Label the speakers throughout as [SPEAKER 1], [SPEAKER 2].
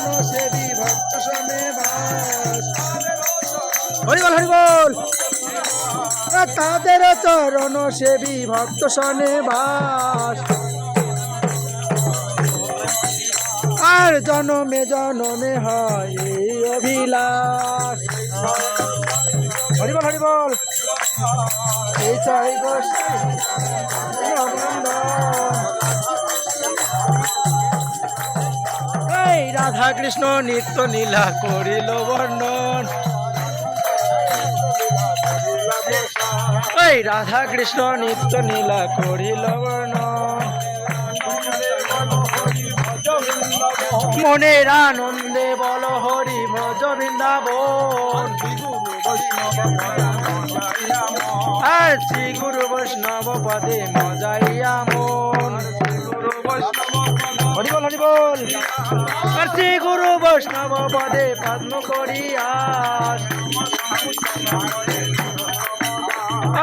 [SPEAKER 1] চরণ সেবী ভক্ত সনে বাস।
[SPEAKER 2] হরি বল হরি বল।
[SPEAKER 1] তাদের চরণ সেবী ভক্ত সনে বাস। আর জনমে জনমে হয় এই অভিলাষ। হরি বল হরি বল। এই চাই এই রাধা কৃষ্ণ নিত্য নীলা করিল বর্ণন। এই রাধা কৃষ্ণ নিত্য নীলা করিল বর্ণন। মনের আনন্দে বল হরি ভজ বৃন্দাবন। আর শ্রী গুরু বৈষ্ণব পদে মজাইয়া মন। হরি বল হরি বল। আর শ্রী গুরু বৈষ্ণব পদে পদ্ম করিয়াস।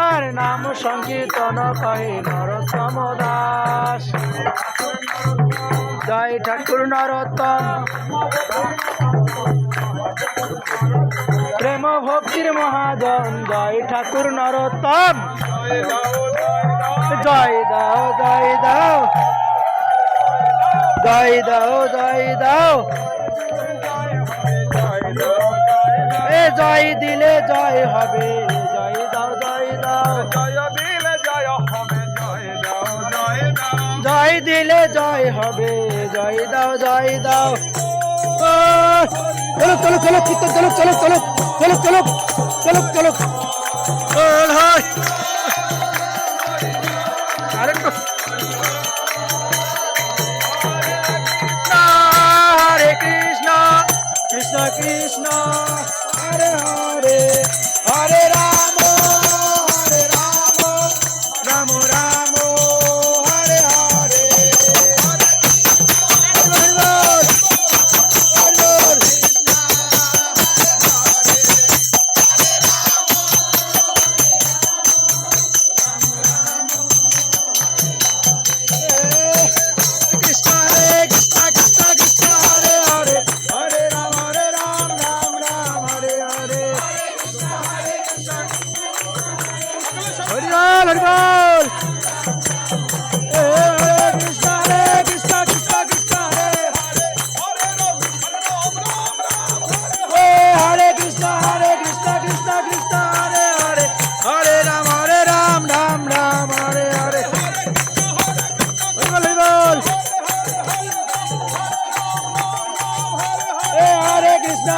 [SPEAKER 1] আর নাম সংকীর্তন কহে নরোত্তম দাস। জয় ঠাকুর নরোত্তম। প্রেম ভক্তির মহাজন জয় ঠাকুর নরোত্তম। জয় দাও জয় দাও জয় দাও জয় দাও। এ জয় দিলে জয় হবে জয় দাও জয় দাও। জয় দিলে জয় হবে জয় দাও জয় দাও। চলো চলো চলো কীর্তন চলো চলো চলো চলো চলো চলো চলো। আরেকটু হরে কৃষ্ণ কৃষ্ণ কৃষ্ণ হরে হরে হরে রাম রাম রাম হরে হরে। হরি বল। কৃষ্ণ হরে কৃষ্ণ কৃষ্ণ কৃষ্ণ হরে হরে কৃষ্ণ কৃষ্ণ কৃষ্ণ হরে হরে হরে রাম রাম রাম হরে হরে। হরি বল হরি বল। হরে কৃষ্ণ